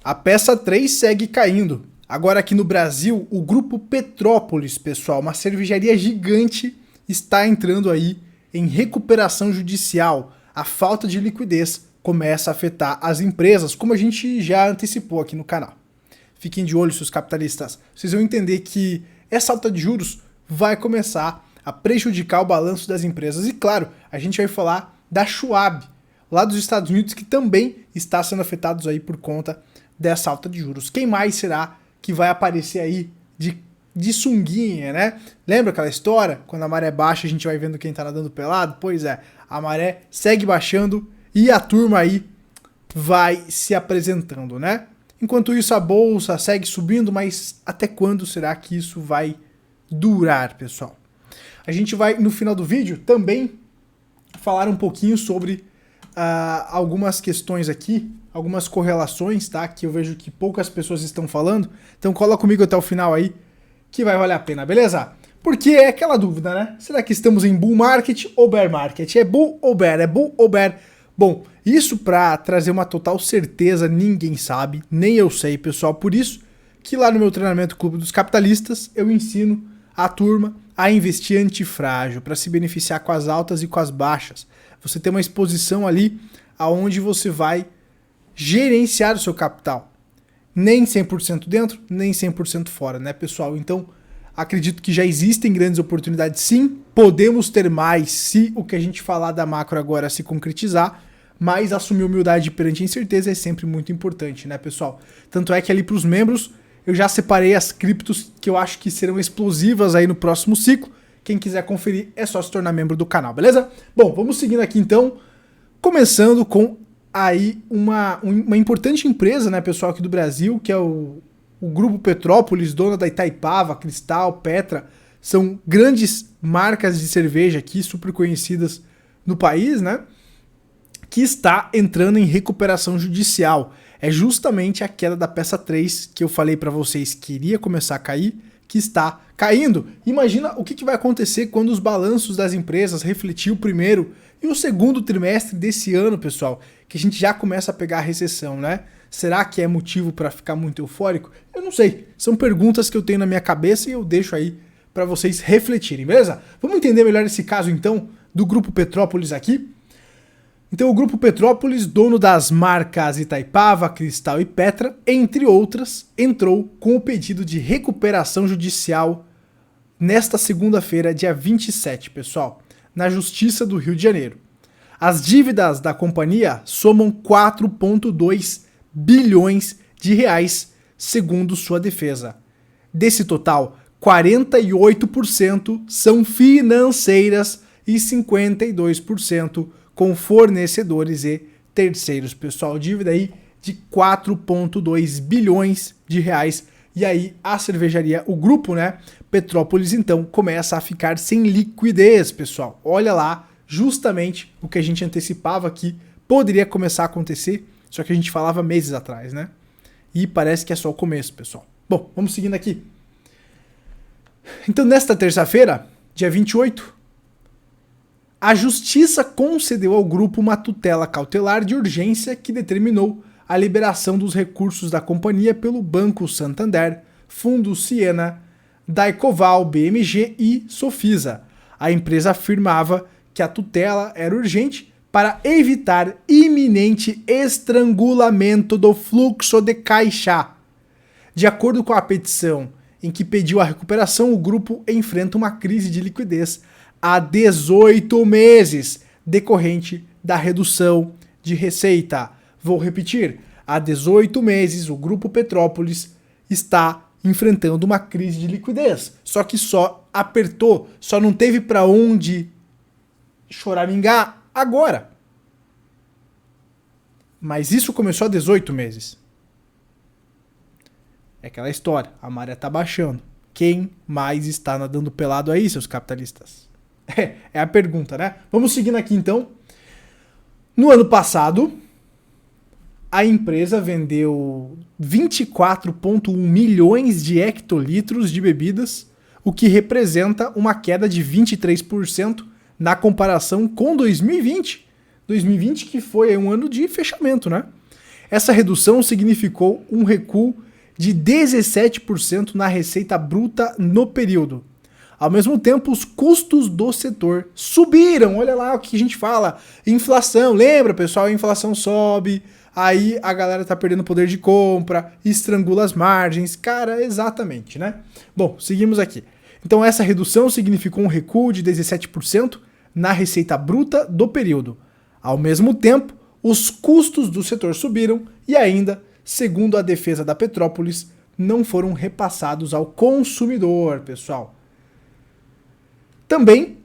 A peça 3 segue caindo. Agora aqui no Brasil, o grupo Petrópolis, pessoal, uma cervejaria gigante, está entrando aí em recuperação judicial. A falta de liquidez começa a afetar as empresas, como a gente já antecipou aqui no canal. Fiquem de olho, seus capitalistas. Vocês vão entender que essa alta de juros vai começar a prejudicar o balanço das empresas. E claro, a gente vai falar da Schwab, lá dos Estados Unidos, que também está sendo afetados aí por conta dessa alta de juros. Quem mais será que vai aparecer aí de sunguinha, né? Lembra aquela história? Quando a maré baixa, a gente vai vendo quem tá nadando pelado? Pois é, a maré segue baixando e a turma aí vai se apresentando, né? Enquanto isso, a bolsa segue subindo, mas até quando será que isso vai durar, pessoal? A gente vai, no final do vídeo, também falar um pouquinho sobre algumas questões aqui, algumas correlações, tá? Que eu vejo que poucas pessoas estão falando. Então cola comigo até o final aí, que vai valer a pena, beleza? Porque é aquela dúvida, né? Será que estamos em bull market ou bear market? É bull ou bear? É bull ou bear? Bom, isso para trazer uma total certeza ninguém sabe, nem eu sei, pessoal. Por isso que lá no meu treinamento Clube dos Capitalistas eu ensino a turma a investir antifrágil para se beneficiar com as altas e com as baixas. Você tem uma exposição ali aonde você vai gerenciar o seu capital. Nem 100% dentro, nem 100% fora, né, pessoal? Então, acredito que já existem grandes oportunidades, sim. Podemos ter mais se o que a gente falar da macro agora se concretizar, mas assumir humildade perante a incerteza é sempre muito importante, né, pessoal? Tanto é que ali para os membros eu já separei as criptos que eu acho que serão explosivas aí no próximo ciclo. Quem quiser conferir é só se tornar membro do canal, beleza? Bom, vamos seguindo aqui então, começando com aí uma importante empresa, né, pessoal, aqui do Brasil, que é o Grupo Petrópolis, dona da Itaipava, Cristal, Petra. São grandes marcas de cerveja aqui, super conhecidas no país, né? Que está entrando em recuperação judicial. É justamente a queda da peça 3 que eu falei para vocês que iria começar a cair, que está caindo. Imagina o que vai acontecer quando os balanços das empresas refletir o primeiro e o segundo trimestre desse ano, pessoal, que a gente já começa a pegar a recessão, né? Será que é motivo para ficar muito eufórico? Eu não sei. São perguntas que eu tenho na minha cabeça e eu deixo aí para vocês refletirem, beleza? Vamos entender melhor esse caso então do Grupo Petrópolis aqui? Então o Grupo Petrópolis, dono das marcas Itaipava, Cristal e Petra, entre outras, entrou com o pedido de recuperação judicial nesta segunda-feira, dia 27, pessoal, na Justiça do Rio de Janeiro. As dívidas da companhia somam 4,2 bilhões de reais, segundo sua defesa. Desse total, 48% são financeiras e 52% com fornecedores e terceiros, pessoal. Dívida aí de 4,2 bilhões de reais. E aí a cervejaria, o grupo, né, Petrópolis, então, começa a ficar sem liquidez, pessoal. Olha lá, justamente o que a gente antecipava aqui poderia começar a acontecer, só que a gente falava meses atrás, né? E parece que é só o começo, pessoal. Bom, vamos seguindo aqui. Então, nesta terça-feira, dia 28, a Justiça concedeu ao grupo uma tutela cautelar de urgência que determinou a liberação dos recursos da companhia pelo Banco Santander, Fundo Siena, Daicoval, BMG e Sofisa. A empresa afirmava que a tutela era urgente para evitar iminente estrangulamento do fluxo de caixa. De acordo com a petição em que pediu a recuperação, o grupo enfrenta uma crise de liquidez há 18 meses, decorrente da redução de receita. Vou repetir, há 18 meses o Grupo Petrópolis está enfrentando uma crise de liquidez. Só que só apertou, só não teve para onde choramingar agora. Mas isso começou há 18 meses. É aquela história, a maré tá baixando. Quem mais está nadando pelado aí, seus capitalistas? É a pergunta, né? Vamos seguindo aqui então. No ano passado, a empresa vendeu 24,1 milhões de hectolitros de bebidas, o que representa uma queda de 23% na comparação com 2020. 2020 que foi um ano de fechamento, né? Essa redução significou um recuo de 17% na receita bruta no período. Ao mesmo tempo, os custos do setor subiram. Olha lá o que a gente fala, inflação. Lembra, pessoal? A inflação sobe, aí a galera tá perdendo poder de compra, estrangula as margens. Cara, exatamente, né? Bom, seguimos aqui. Então essa redução significou um recuo de 17% na receita bruta do período. Ao mesmo tempo, os custos do setor subiram e ainda, segundo a defesa da Petrópolis, não foram repassados ao consumidor, pessoal. Também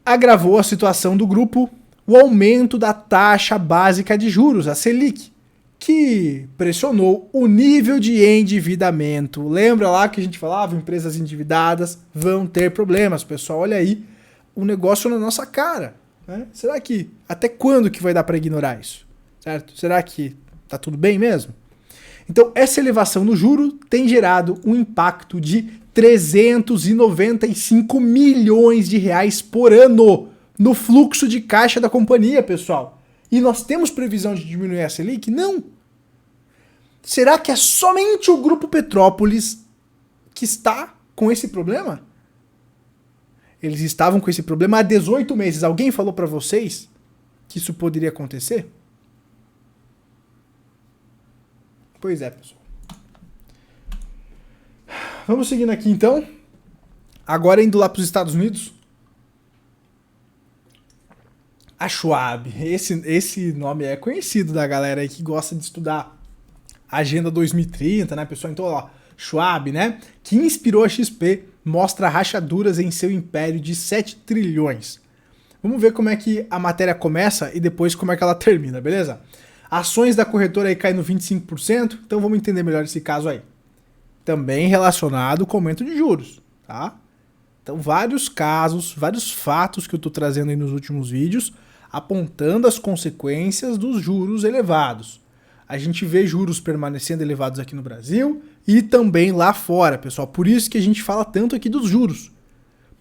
agravou a situação do grupo o aumento da taxa básica de juros, a Selic, que pressionou o nível de endividamento. Lembra lá que a gente falava, empresas endividadas vão ter problemas, pessoal. Olha aí o negócio na nossa cara, né? Será que até quando que vai dar para ignorar isso? Certo? Será que tá tudo bem mesmo? Então, essa elevação no juro tem gerado um impacto de 395 milhões de reais por ano no fluxo de caixa da companhia, pessoal. E nós temos previsão de diminuir a Selic? Não. Será que é somente o Grupo Petrópolis que está com esse problema? Eles estavam com esse problema há 18 meses. Alguém falou para vocês que isso poderia acontecer? Pois é, pessoal. Vamos seguindo aqui então. Agora indo lá para os Estados Unidos. A Schwab. Esse nome é conhecido da galera aí que gosta de estudar a Agenda 2030, né, pessoal? Então, ó, Schwab, né? Que inspirou a XP, mostra rachaduras em seu império de 7 trilhões. Vamos ver como é que a matéria começa e depois como é que ela termina, beleza? Ações da corretora aí caem no 25%, então vamos entender melhor esse caso aí. Também relacionado com o aumento de juros, tá? Então vários casos, vários fatos que eu estou trazendo aí nos últimos vídeos, apontando as consequências dos juros elevados. A gente vê juros permanecendo elevados aqui no Brasil e também lá fora, pessoal. Por isso que a gente fala tanto aqui dos juros,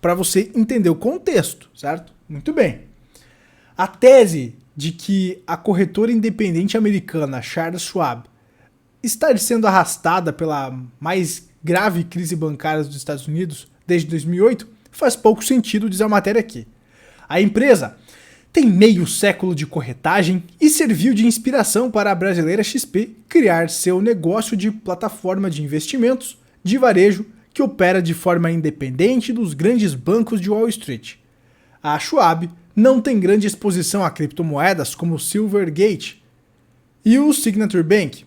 para você entender o contexto, certo? Muito bem. A tese de que a corretora independente americana Charles Schwab está sendo arrastada pela mais grave crise bancária dos Estados Unidos desde 2008 faz pouco sentido, diz a matéria aqui. A empresa tem meio século de corretagem e serviu de inspiração para a brasileira XP criar seu negócio de plataforma de investimentos de varejo que opera de forma independente dos grandes bancos de Wall Street. A Schwab não tem grande exposição a criptomoedas como o Silvergate e o Signature Bank,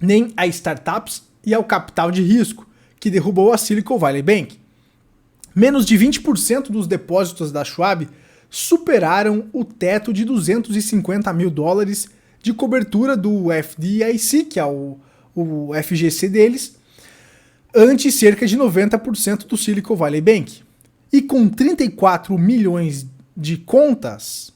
nem a startups e ao capital de risco, que derrubou a Silicon Valley Bank. Menos de 20% dos depósitos da Schwab superaram o teto de $250 mil de cobertura do FDIC, que é o FGC deles, ante cerca de 90% do Silicon Valley Bank. E com 34 milhões de contas,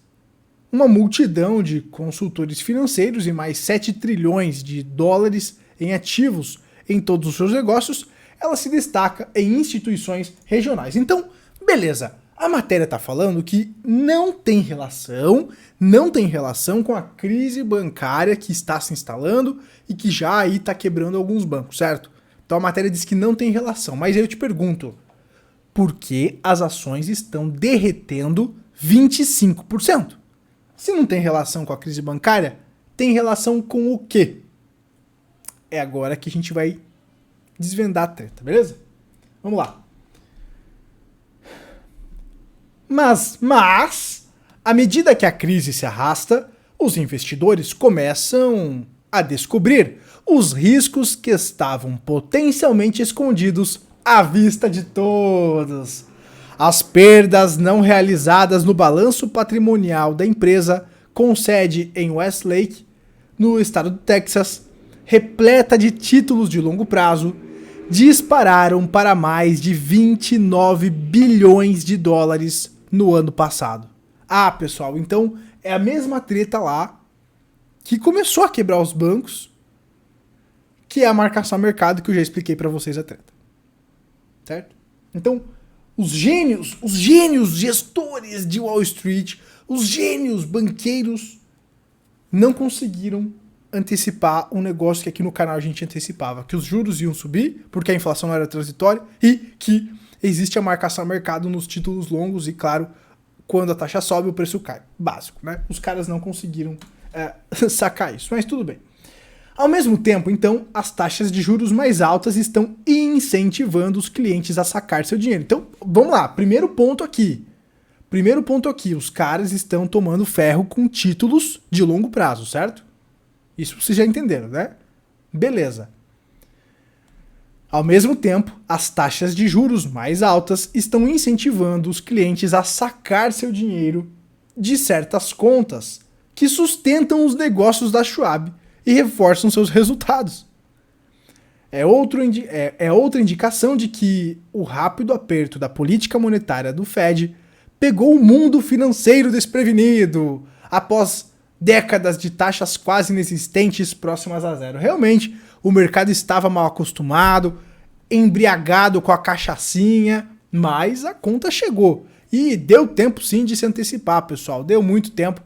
uma multidão de consultores financeiros e mais 7 trilhões de dólares em ativos em todos os seus negócios, ela se destaca em instituições regionais. Então, beleza, a matéria está falando que não tem relação com a crise bancária que está se instalando e que já aí está quebrando alguns bancos, certo? Então a matéria diz que não tem relação, mas aí eu te pergunto, por que as ações estão derretendo 25%? Se não tem relação com a crise bancária, tem relação com o quê? É agora que a gente vai desvendar a treta, beleza? Vamos lá. Mas, à medida que a crise se arrasta, os investidores começam a descobrir os riscos que estavam potencialmente escondidos à vista de todos. As perdas não realizadas no balanço patrimonial da empresa, com sede em Westlake, no estado do Texas, repleta de títulos de longo prazo, dispararam para mais de 29 bilhões de dólares no ano passado. Ah, pessoal, então é a mesma treta lá que começou a quebrar os bancos, que é a marcação a mercado que eu já expliquei para vocês a treta. Certo? Então, os gênios gestores de Wall Street, os gênios banqueiros não conseguiram antecipar um negócio que aqui no canal a gente antecipava, que os juros iam subir, porque a inflação era transitória, e que existe a marcação a mercado nos títulos longos, e claro, quando a taxa sobe, o preço cai. Básico, né? Os caras não conseguiram sacar isso, mas tudo bem. Ao mesmo tempo, então, as taxas de juros mais altas estão incentivando os clientes a sacar seu dinheiro. Então, vamos lá, primeiro ponto aqui, os caras estão tomando ferro com títulos de longo prazo, certo? Isso vocês já entenderam, né? Beleza. Ao mesmo tempo, as taxas de juros mais altas estão incentivando os clientes a sacar seu dinheiro de certas contas que sustentam os negócios da Schwab e reforçam seus resultados. É outra indicação de que o rápido aperto da política monetária do Fed pegou o mundo financeiro desprevenido após décadas de taxas quase inexistentes próximas a zero. Realmente, o mercado estava mal acostumado, embriagado com a cachaçinha, mas a conta chegou. E deu tempo sim de se antecipar, pessoal. Deu muito tempo.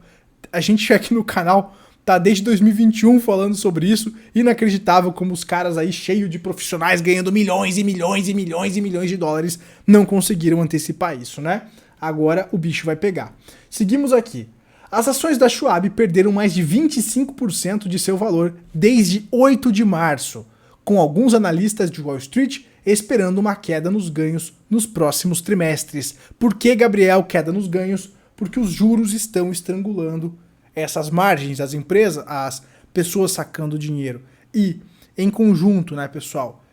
A gente aqui no canal tá desde 2021 falando sobre isso. Inacreditável como os caras aí cheios de profissionais ganhando milhões e milhões e milhões e milhões de dólares não conseguiram antecipar isso, né? Agora o bicho vai pegar. Seguimos aqui. As ações da Schwab perderam mais de 25% de seu valor desde 8 de março, com alguns analistas de Wall Street esperando uma queda nos ganhos nos próximos trimestres. Por que, Gabriel, queda nos ganhos? Porque os juros estão estrangulando essas margens, as empresas, as pessoas sacando dinheiro. E, em conjunto, né, pessoal,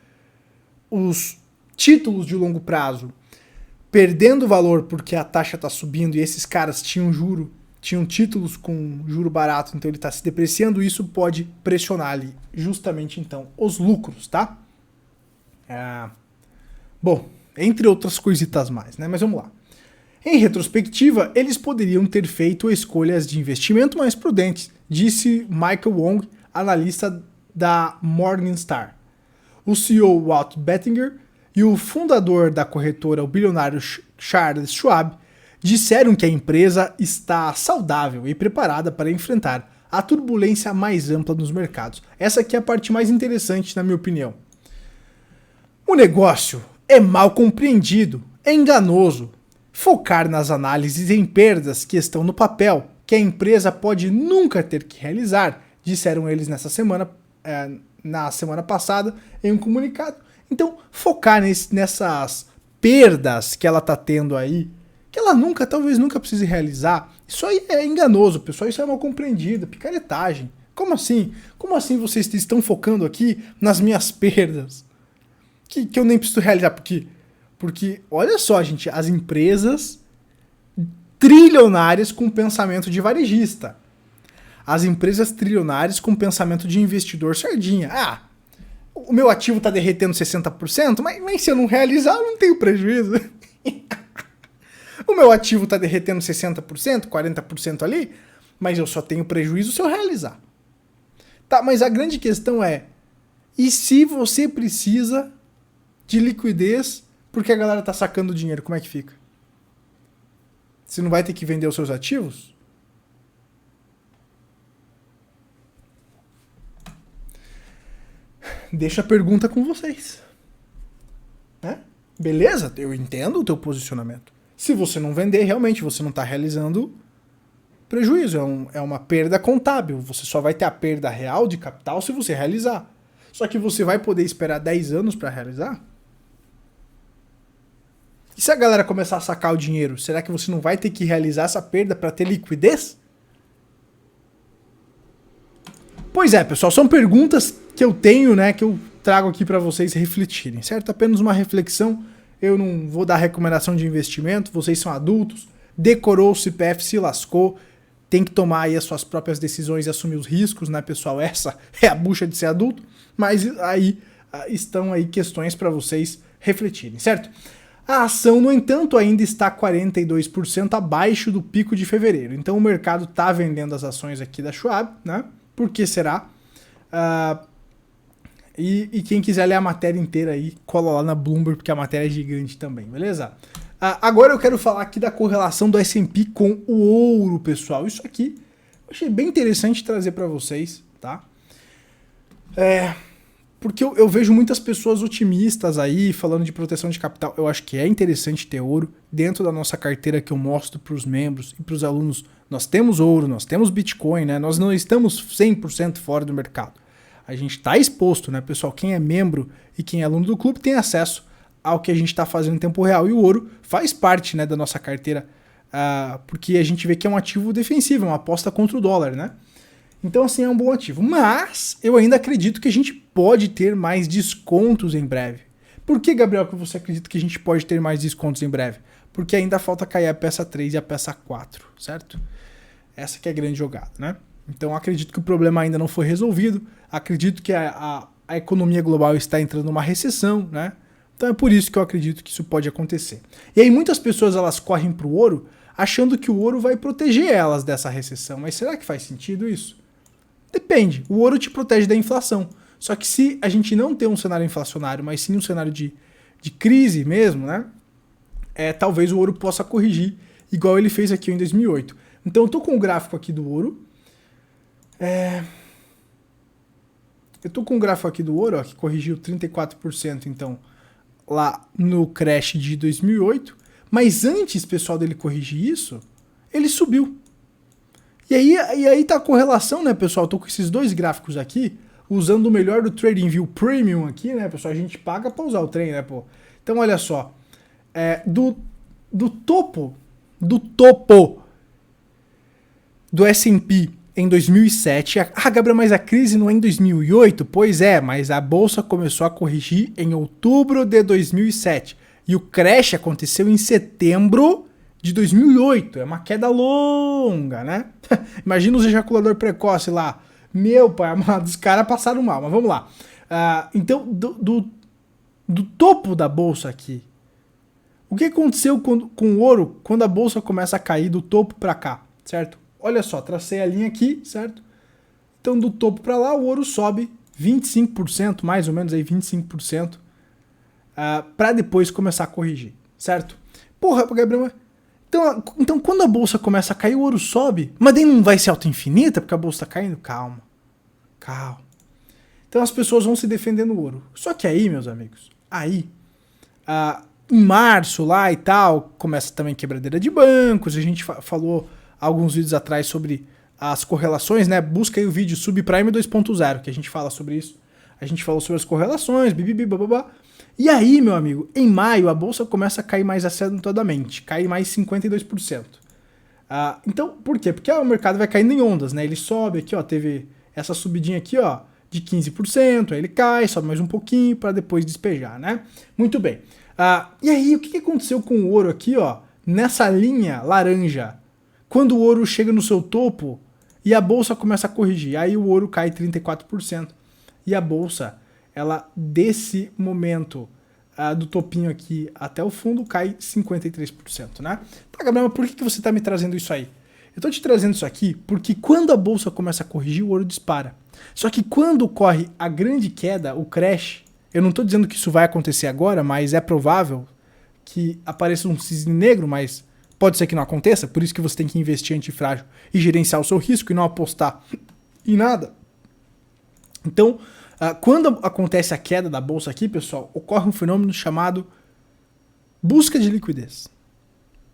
os títulos de longo prazo perdendo valor porque a taxa está subindo e esses caras tinham títulos com juro barato, então ele está se depreciando, isso pode pressionar ali justamente então os lucros, tá? Bom, entre outras coisitas mais, né? Mas vamos lá. Em retrospectiva, eles poderiam ter feito escolhas de investimento mais prudentes, disse Michael Wong, analista da Morningstar. O CEO Walt Bettinger e o fundador da corretora, o bilionário Charles Schwab, disseram que a empresa está saudável e preparada para enfrentar a turbulência mais ampla nos mercados. Essa aqui é a parte mais interessante, na minha opinião. O negócio é mal compreendido, é enganoso. Focar nas análises em perdas que estão no papel, que a empresa pode nunca ter que realizar, disseram eles na semana passada em um comunicado. Então, focar nessas perdas que ela está tendo aí, que ela talvez nunca precise realizar, isso aí é enganoso, pessoal, isso é mal compreendido, picaretagem. Como assim? Como assim vocês estão focando aqui nas minhas perdas? Que eu nem preciso realizar, porque, olha só, gente, as empresas trilionárias com pensamento de varejista. As empresas trilionárias com pensamento de investidor sardinha. O meu ativo está derretendo 60%, mas se eu não realizar, eu não tenho prejuízo. O meu ativo está derretendo 60%, 40% ali, mas eu só tenho prejuízo se eu realizar. Tá, mas a grande questão é, e se você precisa de liquidez porque a galera tá sacando dinheiro, como é que fica? Você não vai ter que vender os seus ativos? Deixa a pergunta com vocês. Né? Beleza? Eu entendo o teu posicionamento. Se você não vender, realmente você não está realizando prejuízo. É uma perda contábil. Você só vai ter a perda real de capital se você realizar. Só que você vai poder esperar 10 anos para realizar? E se a galera começar a sacar o dinheiro, será que você não vai ter que realizar essa perda para ter liquidez? Pois é, pessoal, são perguntas que eu tenho, né, que eu trago aqui para vocês refletirem, certo? Apenas uma reflexão, eu não vou dar recomendação de investimento, vocês são adultos, decorou o CPF, se lascou, tem que tomar aí as suas próprias decisões e assumir os riscos, né, pessoal? Essa é a bucha de ser adulto, mas aí estão aí questões para vocês refletirem, certo? A ação, no entanto, ainda está 42% abaixo do pico de fevereiro. Então o mercado está vendendo as ações aqui da Schwab, né? Por que será? E quem quiser ler a matéria inteira aí, cola lá na Bloomberg, porque a matéria é gigante também, beleza? Agora eu quero falar aqui da correlação do S&P com o ouro, pessoal. Isso aqui eu achei bem interessante trazer para vocês, tá? Porque eu vejo muitas pessoas otimistas aí falando de proteção de capital. Eu acho que é interessante ter ouro dentro da nossa carteira que eu mostro para os membros e para os alunos. Nós temos ouro, nós temos Bitcoin, né? Nós não estamos 100% fora do mercado. A gente está exposto, né, pessoal? Quem é membro e quem é aluno do clube tem acesso ao que a gente está fazendo em tempo real. E o ouro faz parte, né, da nossa carteira, porque a gente vê que é um ativo defensivo, uma aposta contra o dólar, né? Então, assim, é um bom ativo. Mas eu ainda acredito que a gente pode ter mais descontos em breve. Por que, Gabriel, que você acredita que a gente pode ter mais descontos em breve? Porque ainda falta cair a peça 3 e a peça 4, certo? Essa que é a grande jogada, né? Então, acredito que o problema ainda não foi resolvido. Acredito que a economia global está entrando numa recessão, né? Então, é por isso que eu acredito que isso pode acontecer. E aí, muitas pessoas elas correm para o ouro achando que o ouro vai proteger elas dessa recessão. Mas será que faz sentido isso? Depende. O ouro te protege da inflação. Só que se a gente não tem um cenário inflacionário, mas sim um cenário de crise mesmo, né? Talvez o ouro possa corrigir, igual ele fez aqui em 2008. Então eu tô com o gráfico aqui do ouro. Eu tô com o gráfico aqui do ouro, ó, que corrigiu 34%, então, lá no crash de 2008. Mas antes, pessoal, dele corrigir isso, ele subiu. E aí tá a correlação, né, pessoal? Eu tô com esses dois gráficos aqui, usando o melhor do TradingView Premium aqui, né, pessoal? A gente paga pra usar o trem, né, pô? Então, olha só. Do topo do S&P em 2007. Gabriel, mas a crise não é em 2008? Pois é, mas a bolsa começou a corrigir em outubro de 2007. E o crash aconteceu em setembro de 2008. É uma queda longa, né? Imagina os ejaculador precoce lá. Meu pai amado, os caras passaram mal, mas vamos lá. Então, do topo da bolsa aqui, o que aconteceu com o ouro quando a bolsa começa a cair do topo para cá, certo? Olha só, tracei a linha aqui, certo? Então, do topo para lá, o ouro sobe 25%, mais ou menos aí 25%, para depois começar a corrigir, certo? Porra, Gabriel, então quando a bolsa começa a cair, o ouro sobe, mas daí não vai ser auto-infinita porque a bolsa tá caindo? Calma. Então as pessoas vão se defender no ouro. Só que aí, meus amigos, em março lá e tal, começa também quebradeira de bancos, a gente falou alguns vídeos atrás sobre as correlações, né? Busca aí o vídeo Subprime 2.0, que a gente fala sobre isso. A gente falou sobre as correlações, babá. E aí, meu amigo, em maio a bolsa começa a cair mais acentuadamente, cai mais 52%. Então, por quê? Porque o mercado vai caindo em ondas, né? Ele sobe aqui, ó, teve essa subidinha aqui, ó, de 15%, aí ele cai, sobe mais um pouquinho para depois despejar, né? Muito bem. E aí, o que aconteceu com o ouro aqui, ó, nessa linha laranja? Quando o ouro chega no seu topo e a bolsa começa a corrigir, aí o ouro cai 34%. E a bolsa, ela desse momento do topinho aqui até o fundo cai 53%, né? Tá, Gabriel, mas por que você tá me trazendo isso aí? Eu tô te trazendo isso aqui porque quando a bolsa começa a corrigir, o ouro dispara. Só que quando ocorre a grande queda, o crash, eu não tô dizendo que isso vai acontecer agora, mas é provável que apareça um cisne negro, mas pode ser que não aconteça, por isso que você tem que investir antifrágil e gerenciar o seu risco e não apostar em nada. Então, quando acontece a queda da bolsa aqui, pessoal, ocorre um fenômeno chamado busca de liquidez.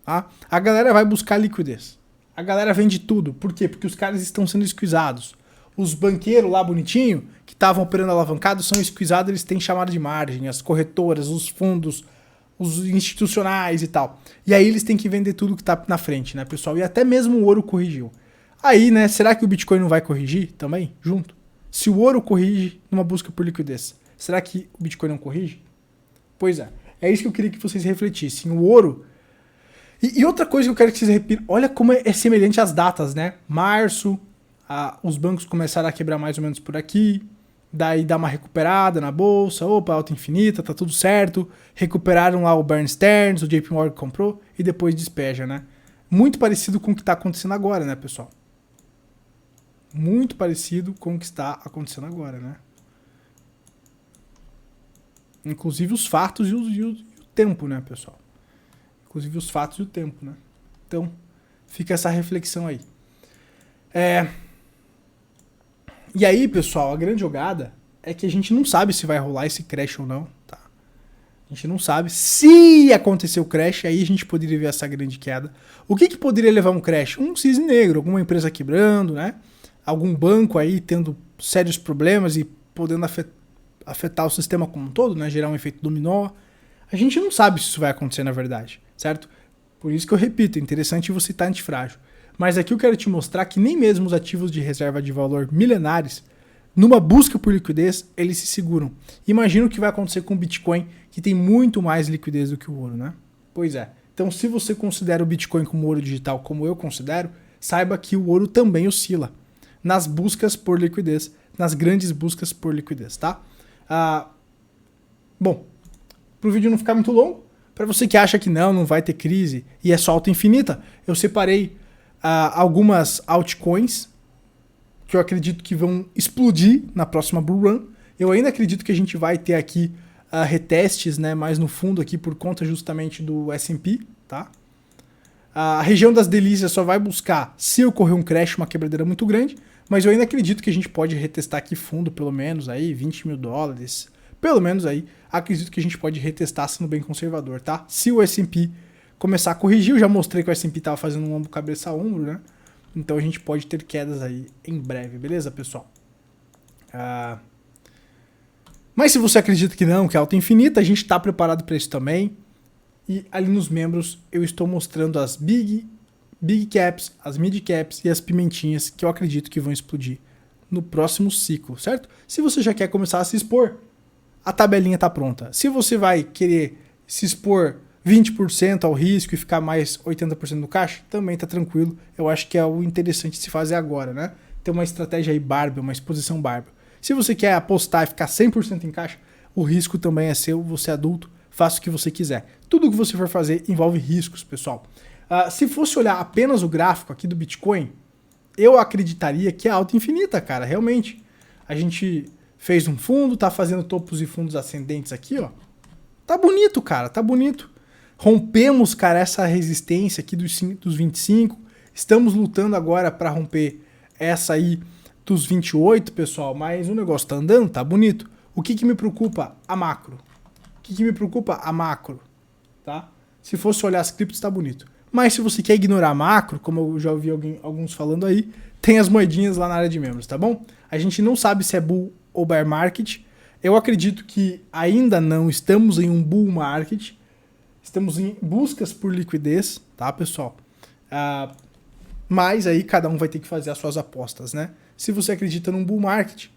Tá? A galera vai buscar liquidez. A galera vende tudo. Por quê? Porque os caras estão sendo esquizados. Os banqueiros lá bonitinho, que estavam operando alavancados, são esquizados, eles têm chamada de margem, as corretoras, os fundos, os institucionais e tal. E aí eles têm que vender tudo que tá na frente, né, pessoal? E até mesmo o ouro corrigiu. Aí, né, será que o Bitcoin não vai corrigir também, junto? Se o ouro corrige numa busca por liquidez, será que o Bitcoin não corrige? Pois é isso que eu queria que vocês refletissem. O ouro... E outra coisa que eu quero que vocês repitam, olha como é semelhante às datas, né? Março, os bancos começaram a quebrar mais ou menos por aqui, daí dá uma recuperada na bolsa, opa, alta infinita, tá tudo certo, recuperaram lá o Bear Stearns, o JP Morgan comprou e depois despeja, né? Muito parecido com o que tá acontecendo agora, né, pessoal? Muito parecido com o que está acontecendo agora, né? Inclusive os fatos e o tempo, né, pessoal? Inclusive os fatos e o tempo, né? Então, fica essa reflexão aí. E aí, pessoal, a grande jogada é que a gente não sabe se vai rolar esse crash ou não, tá? A gente não sabe. Se acontecer o crash, aí a gente poderia ver essa grande queda. O que poderia levar a um crash? Um cisne negro, alguma empresa quebrando, né? Algum banco aí tendo sérios problemas e podendo afetar o sistema como um todo, né? Gerar um efeito dominó. A gente não sabe se isso vai acontecer na verdade, certo? Por isso que eu repito, é interessante você estar antifrágil. Mas aqui eu quero te mostrar que nem mesmo os ativos de reserva de valor milenares, numa busca por liquidez, eles se seguram. Imagina o que vai acontecer com o Bitcoin, que tem muito mais liquidez do que o ouro, né? Pois é. Então, se você considera o Bitcoin como ouro digital, como eu considero, saiba que o ouro também oscila nas buscas por liquidez, nas grandes buscas por liquidez, tá? Bom, para o vídeo não ficar muito longo, para você que acha que não vai ter crise e é só alta infinita, eu separei algumas altcoins que eu acredito que vão explodir na próxima bull run. Eu ainda acredito que a gente vai ter aqui retestes, né, mais no fundo aqui por conta justamente do S&P, tá? A região das delícias só vai buscar se ocorrer um crash, uma quebradeira muito grande, mas eu ainda acredito que a gente pode retestar aqui fundo pelo menos aí $20 mil, pelo menos aí, acredito que a gente pode retestar sendo bem conservador, tá? Se o S&P começar a corrigir, eu já mostrei que o S&P estava fazendo um ombro cabeça a ombro, né? Então a gente pode ter quedas aí em breve, beleza, pessoal? Mas se você acredita que não, que é alta infinita, a gente está preparado para isso também. E ali nos membros eu estou mostrando as big caps, as mid caps e as pimentinhas que eu acredito que vão explodir no próximo ciclo, certo? Se você já quer começar a se expor, a tabelinha está pronta. Se você vai querer se expor 20% ao risco e ficar mais 80% no caixa, também tá tranquilo. Eu acho que é o interessante de se fazer agora, né? Ter uma estratégia aí barbell, uma exposição barbell. Se você quer apostar e ficar 100% em caixa, o risco também é seu, você é adulto, faça o que você quiser. Tudo que você for fazer envolve riscos, pessoal. Se fosse olhar apenas o gráfico aqui do Bitcoin, eu acreditaria que é alta infinita, cara, realmente. A gente fez um fundo, tá fazendo topos e fundos ascendentes aqui, ó. Tá bonito, cara, tá bonito. Rompemos, cara, essa resistência aqui dos 25. Estamos lutando agora para romper essa aí dos 28, pessoal. Mas o negócio tá andando, tá bonito. O que me preocupa? A macro. O que me preocupa? A macro. Tá? Se fosse olhar as criptos, tá bonito. Mas se você quer ignorar a macro, como eu já ouvi alguns falando aí, tem as moedinhas lá na área de membros, tá bom? A gente não sabe se é bull ou bear market. Eu acredito que ainda não estamos em um bull market. Estamos em buscas por liquidez, tá, pessoal? Mas aí cada um vai ter que fazer as suas apostas, né? Se você acredita num bull market,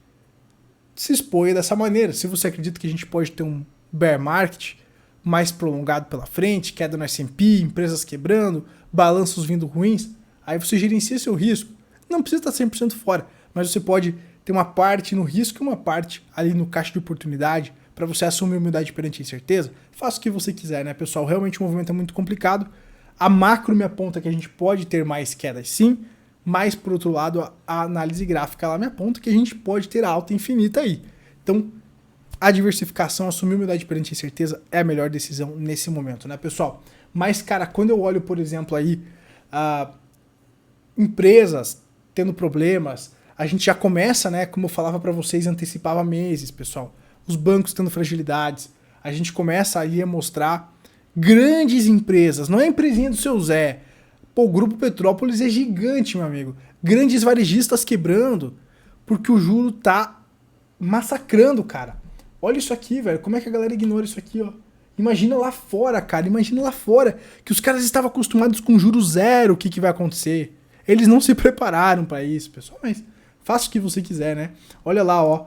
se exponha dessa maneira. Se você acredita que a gente pode ter um bear market mais prolongado pela frente, queda no S&P, empresas quebrando, balanços vindo ruins, aí você gerencia seu risco. Não precisa estar 100% fora, mas você pode ter uma parte no risco e uma parte ali no caixa de oportunidade, para você assumir humildade perante a incerteza. Faça o que você quiser, né, pessoal? Realmente o movimento é muito complicado. A macro me aponta que a gente pode ter mais quedas, sim, mas, por outro lado, a análise gráfica ela me aponta que a gente pode ter alta infinita aí. Então, a diversificação, assumir humildade perante a incerteza é a melhor decisão nesse momento, né, pessoal? Mas, cara, quando eu olho, por exemplo, aí, empresas tendo problemas, a gente já começa, né, como eu falava para vocês, antecipava meses, pessoal. Os bancos tendo fragilidades, a gente começa aí a mostrar grandes empresas, não é a empresinha do seu Zé. Pô, o Grupo Petrópolis é gigante, meu amigo. Grandes varejistas quebrando, porque o juro tá massacrando, cara. Olha isso aqui, velho, como é que a galera ignora isso aqui, ó. Imagina lá fora, cara, imagina lá fora, que os caras estavam acostumados com juros zero, o que vai acontecer. Eles não se prepararam para isso, pessoal, mas faça o que você quiser, né? Olha lá, ó.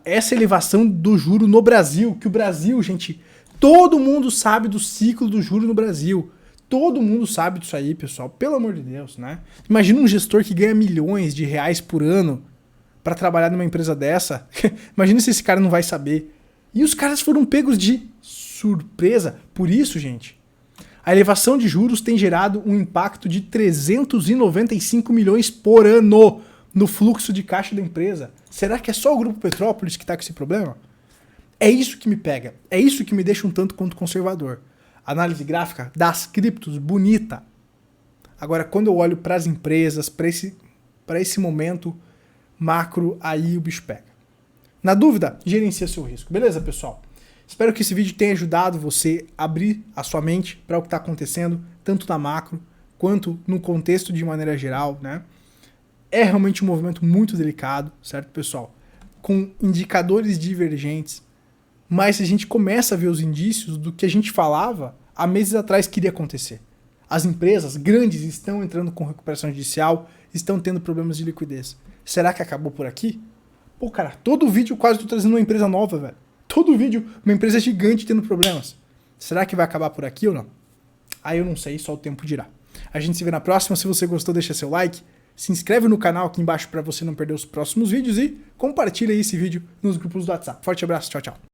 Essa elevação do juro no Brasil, que o Brasil, gente, todo mundo sabe do ciclo do juro no Brasil. Todo mundo sabe disso aí, pessoal, pelo amor de Deus, né? Imagina um gestor que ganha milhões de reais por ano para trabalhar numa empresa dessa. Imagina se esse cara não vai saber. E os caras foram pegos de surpresa. Por isso, gente, a elevação de juros tem gerado um impacto de 395 milhões por ano no fluxo de caixa da empresa. Será que é só o Grupo Petrópolis que está com esse problema? É isso que me pega. É isso que me deixa um tanto quanto conservador. Análise gráfica das criptos, bonita. Agora, quando eu olho para as empresas, para esse momento macro, aí o bicho pega. Na dúvida, gerencia seu risco. Beleza, pessoal? Espero que esse vídeo tenha ajudado você a abrir a sua mente para o que está acontecendo, tanto na macro quanto no contexto de maneira geral, né? É realmente um movimento muito delicado, certo, pessoal? Com indicadores divergentes, mas a gente começa a ver os indícios do que a gente falava há meses atrás que iria acontecer. As empresas grandes estão entrando com recuperação judicial, estão tendo problemas de liquidez. Será que acabou por aqui? Pô, cara, todo vídeo quase tô trazendo uma empresa nova, velho. Todo vídeo, uma empresa gigante tendo problemas. Será que vai acabar por aqui ou não? Aí eu não sei, só o tempo dirá. A gente se vê na próxima. Se você gostou, deixa seu like. Se inscreve no canal aqui embaixo para você não perder os próximos vídeos e compartilha esse vídeo nos grupos do WhatsApp. Forte abraço, tchau, tchau.